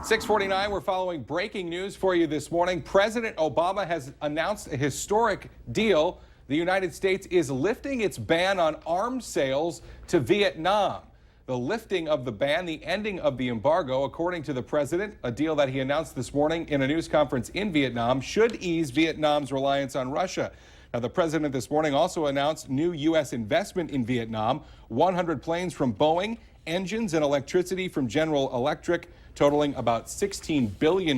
6:49, we're following breaking news for you this morning. President Obama has announced a historic deal. The United States is lifting its ban on arms sales to Vietnam. The lifting of the ban, the ending of the embargo, according to the president, a deal that he announced this morning in a news conference in Vietnam, should ease Vietnam's reliance on Russia. Now, the president this morning also announced new U.S. investment in Vietnam, 100 planes from Boeing, engines and electricity from General Electric, totaling about $16 billion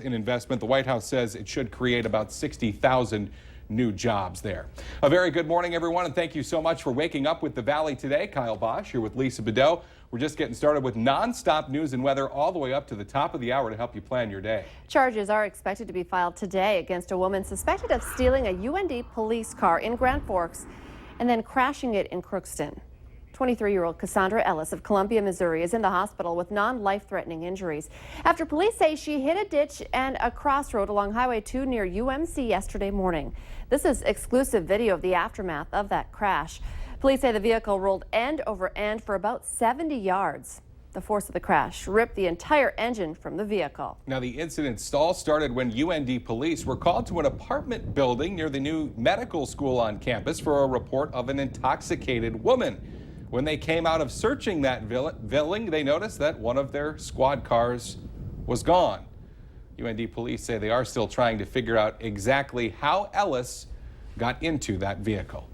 in investment. The White House says it should create about 60,000 new jobs there. A very good morning, everyone, and thank you so much for waking up with the Valley today. Kyle Bosch here with Lisa Bedeau. We're just getting started with non-stop news and weather all the way up to the top of the hour to help you plan your day. Charges are expected to be filed today against a woman suspected of stealing a UND police car in Grand Forks and then crashing it in Crookston. 23-year-old Cassandra Ellis of Columbia, Missouri is in the hospital with non-life-threatening injuries after police say she hit a ditch and a crossroad along Highway 2 near UMC yesterday morning. This is exclusive video of the aftermath of that crash. Police say the vehicle rolled end over end for about 70 yards. The force of the crash ripped the entire engine from the vehicle. Now, the incident all started when UND police were called to an apartment building near the new medical school on campus for a report of an intoxicated woman. When they came out of searching that building, they noticed that one of their squad cars was gone. UND police say they are still trying to figure out exactly how Ellis got into that vehicle.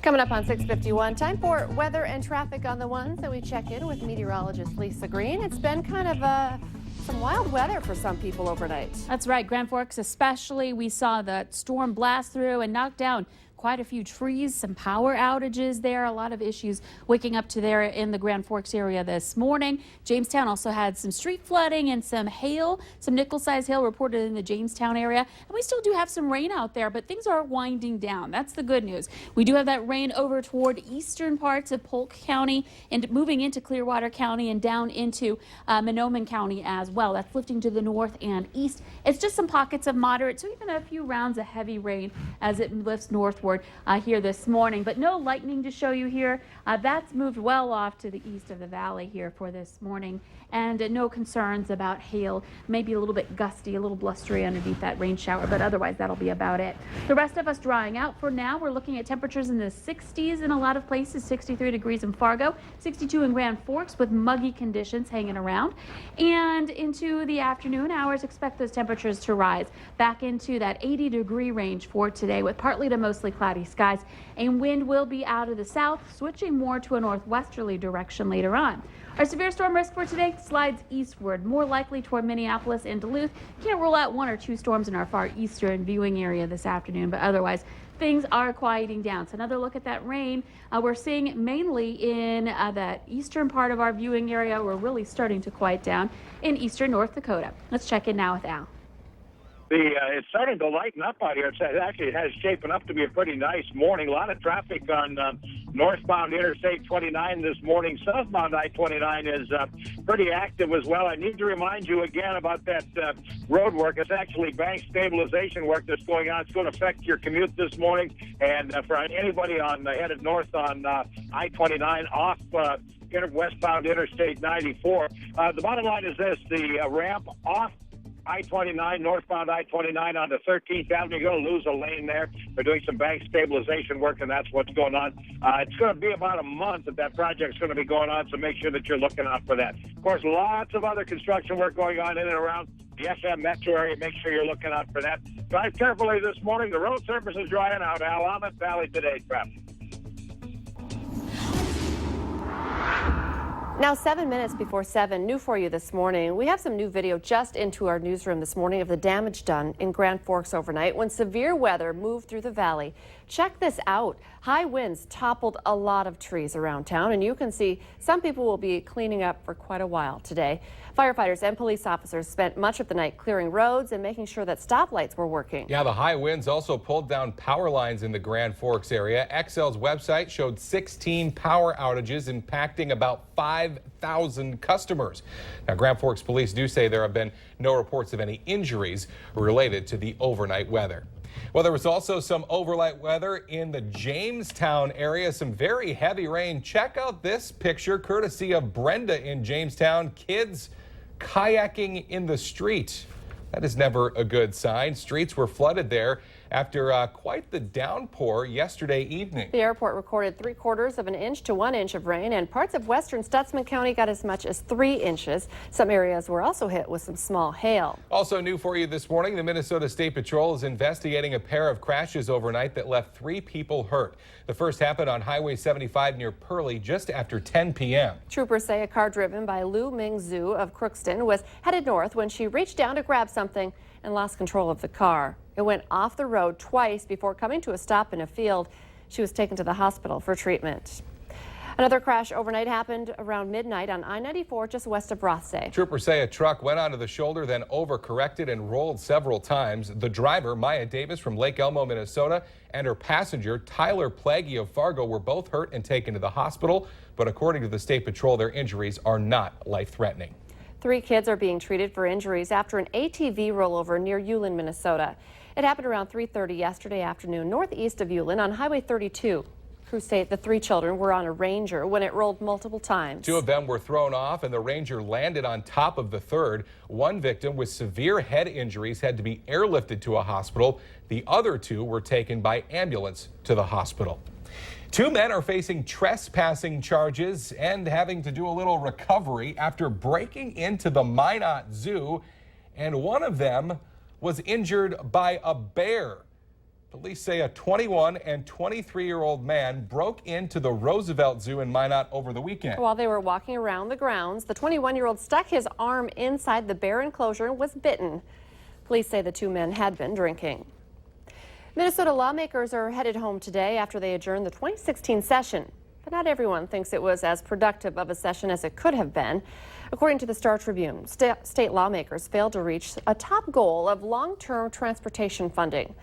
Coming up on 6:51, time for weather and traffic on the ones that we check in with meteorologist Lisa Green. It's been kind of some wild weather for some people overnight. That's right, Grand Forks especially. We saw the storm blast through and knock down quite a few trees, some power outages there, a lot of issues waking up to there in the Grand Forks area this morning. Jamestown also had some street flooding and some hail, some nickel-sized hail reported in the Jamestown area. And we still do have some rain out there, but things are winding down. That's the good news. We do have that rain over toward eastern parts of Polk County and moving into Clearwater County and down into Mahnomen County as well. That's lifting to the north and east. It's just some pockets of moderate, so even a few rounds of heavy rain as it lifts northward here this morning, but no lightning to show you here. That's moved well off to the east of the valley here for this morning, and no concerns about hail. Maybe a little bit gusty, a little blustery underneath that rain shower, but otherwise that'll be about it. The rest of us drying out for now. We're looking at temperatures in the 60s in a lot of places, 63 degrees in Fargo, 62 in Grand Forks with muggy conditions hanging around. And into the afternoon hours, expect those temperatures to rise back into that 80-degree range for today with partly to mostly cloudy skies, and wind will be out of the south, switching more to a northwesterly direction later on. Our severe storm risk for today slides eastward, more likely toward Minneapolis and Duluth. Can't rule out one or two storms in our far eastern viewing area this afternoon, but otherwise things are quieting down. So another look at that rain we're seeing mainly in that eastern part of our viewing area. We're really starting to quiet down in eastern North Dakota. Let's check in now with Al. It's starting to lighten up out here. It has shaping up to be a pretty nice morning. A lot of traffic on northbound Interstate 29 this morning. Southbound I-29 is pretty active as well. I need to remind you again about that road work. It's actually bank stabilization work that's going on. It's going to affect your commute this morning. And for anybody headed north on I-29 off westbound Interstate 94, the bottom line is this: the ramp off I-29, northbound I-29 onto 13th Avenue. You're going to lose a lane there. They're doing some bank stabilization work, and that's what's going on. It's going to be about a month that project's going to be going on, so make sure that you're looking out for that. Of course, lots of other construction work going on in and around the FM metro area. Make sure you're looking out for that. Drive carefully this morning. The road surface is drying out. Willamette Valley today, traffic. Now 7 minutes before 7, new for you this morning. We have some new video just into our newsroom this morning of the damage done in Grand Forks overnight when severe weather moved through the valley. Check this out. High winds toppled a lot of trees around town, and you can see some people will be cleaning up for quite a while today. Firefighters and police officers spent much of the night clearing roads and making sure that stoplights were working. Yeah, the high winds also pulled down power lines in the Grand Forks area. XL's website showed 16 power outages impacting about 5,000 customers. Now, Grand Forks police do say there have been no reports of any injuries related to the overnight weather. Well, there was also some overnight weather in the Jamestown area, some very heavy rain. Check out this picture courtesy of Brenda in Jamestown. Kids kayaking in the street. That is never a good sign. Streets were flooded there after quite the downpour yesterday evening. The airport recorded 3/4 of an inch to 1 inch of rain, and parts of western Stutsman County got as much as 3 inches. Some areas were also hit with some small hail. Also new for you this morning, the Minnesota State Patrol is investigating a pair of crashes overnight that left 3 people hurt. The first happened on Highway 75 near Pearlie just after 10 p.m. Troopers say a car driven by Lu Ming Zhu of Crookston was headed north when she reached down to grab something and lost control of the car. It went off the road twice before coming to a stop in a field. She was taken to the hospital for treatment. Another crash overnight happened around midnight on I-94 just west of Rothsay. Troopers say a truck went onto the shoulder, then overcorrected and rolled several times. The driver, Maya Davis from Lake Elmo, Minnesota, and her passenger, Tyler Plagge of Fargo, were both hurt and taken to the hospital. But according to the State Patrol, their injuries are not life-threatening. 3 kids are being treated for injuries after an ATV rollover near Ulen, Minnesota. It happened around 3:30 yesterday afternoon northeast of Ulen on Highway 32. Crews say the 3 children were on a Ranger when it rolled multiple times. 2 of them were thrown off and the Ranger landed on top of the 3rd. One victim with severe head injuries had to be airlifted to a hospital. The other 2 were taken by ambulance to the hospital. 2 men are facing trespassing charges and having to do a little recovery after breaking into the Minot Zoo, and one of them was injured by a bear. Police say a 21 and 23-year-old man broke into the Roosevelt Zoo in Minot over the weekend. While they were walking around the grounds, the 21-year-old stuck his arm inside the bear enclosure and was bitten. Police say the 2 men had been drinking. Minnesota lawmakers are headed home today after they adjourned the 2016 session. But not everyone thinks it was as productive of a session as it could have been. According to the Star Tribune, state lawmakers failed to reach a top goal of long-term transportation funding.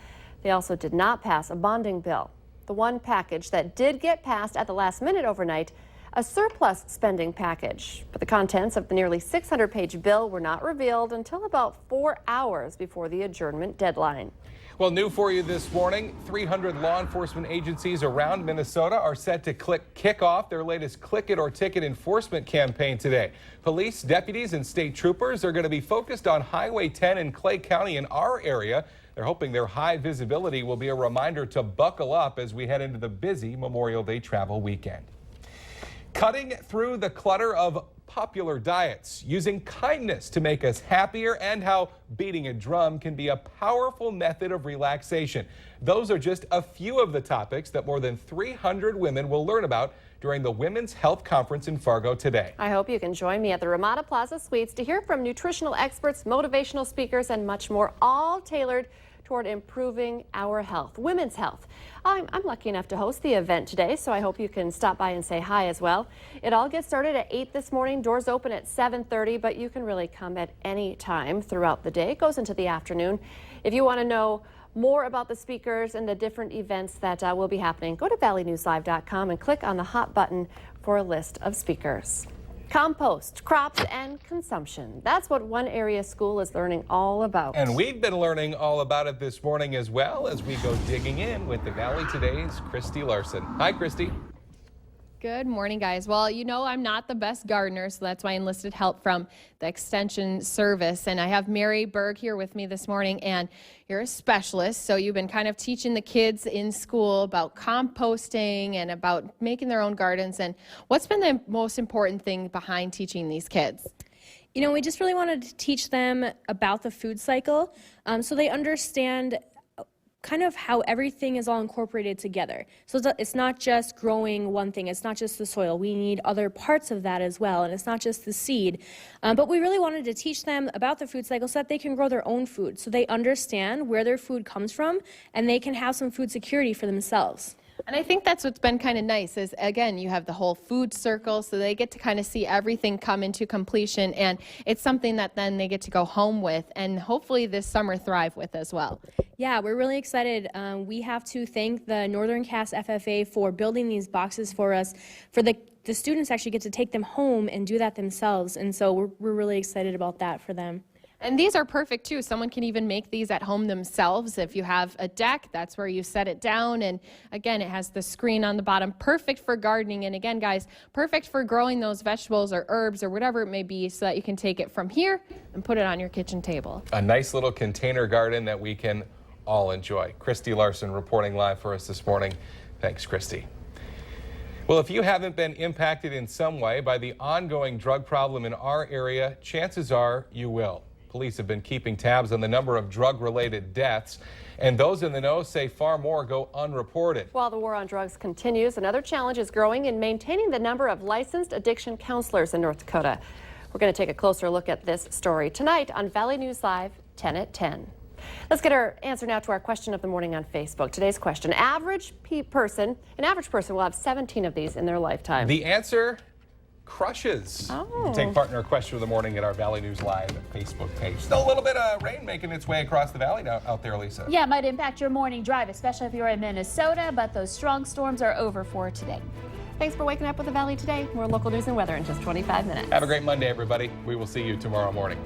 They also did not pass a bonding bill. The one package that did get passed at the last minute overnight, a surplus spending package. But the contents of the nearly 600-page bill were not revealed until about 4 hours before the adjournment deadline. Well, new for you this morning, 300 law enforcement agencies around Minnesota are set to kick off their latest Click It or Ticket enforcement campaign today. Police, deputies, and state troopers are going to be focused on Highway 10 in Clay County in our area. They're hoping their high visibility will be a reminder to buckle up as we head into the busy Memorial Day travel weekend. Cutting through the clutter of popular diets, using kindness to make us happier, and how beating a drum can be a powerful method of relaxation. Those are just a few of the topics that more than 300 women will learn about during the Women's Health Conference in Fargo today. I hope you can join me at the Ramada Plaza Suites to hear from nutritional experts, motivational speakers, and much more, all tailored toward improving our health, women's health. I'm lucky enough to host the event today, so I hope you can stop by and say hi as well. It all gets started at 8 this morning. Doors open at 7:30, but you can really come at any time throughout the day. It goes into the afternoon. If you want to know more about the speakers and the different events that will be happening, go to valleynewslive.com and click on the hot button for a list of speakers. Compost, crops, and consumption. That's what one area school is learning all about. And we've been learning all about it this morning as well as we go digging in with the Valley Today's Christy Larson. Hi, Christy. Good morning, guys. Well, you know I'm not the best gardener, so that's why I enlisted help from the Extension Service. And I have Mary Berg here with me this morning, and you're a specialist, so you've been kind of teaching the kids in school about composting and about making their own gardens. And what's been the most important thing behind teaching these kids? You know, we just really wanted to teach them about the food cycle so they understand kind of how everything is all incorporated together. So it's not just growing one thing, it's not just the soil. We need other parts of that as well, and it's not just the seed. But we really wanted to teach them about the food cycle so that they can grow their own food, so they understand where their food comes from, and they can have some food security for themselves. And I think that's what's been kind of nice is, again, you have the whole food circle, so they get to kind of see everything come into completion, and it's something that then they get to go home with and hopefully this summer thrive with as well. Yeah, we're really excited. We have to thank the Northern Cass FFA for building these boxes for us. For the students actually get to take them home and do that themselves, and so we're really excited about that for them. And these are perfect too. Someone can even make these at home themselves. If you have a deck, that's where you set it down. And again, it has the screen on the bottom, perfect for gardening. And again, guys, perfect for growing those vegetables or herbs or whatever it may be, so that you can take it from here and put it on your kitchen table. A nice little container garden that we can all enjoy. Christy Larson reporting live for us this morning. Thanks, Christy. Well, if you haven't been impacted in some way by the ongoing drug problem in our area, chances are you will. Police have been keeping tabs on the number of drug-related deaths, and those in the know say far more go unreported. While the war on drugs continues, another challenge is growing in maintaining the number of licensed addiction counselors in North Dakota. We're going to take a closer look at this story tonight on Valley News Live, 10 at 10. Let's get our answer now to our question of the morning on Facebook. Today's question: an average person will have 17 of these in their lifetime. The answer: crushes. You can take part in our question of the morning at our Valley News Live Facebook page. Still a little bit of rain making its way across the valley now out there, Lisa. Yeah, it might impact your morning drive, especially if you're in Minnesota, but those strong storms are over for today. Thanks for waking up with the Valley today. More local news and weather in just 25 minutes. Have a great Monday, everybody. We will see you tomorrow morning.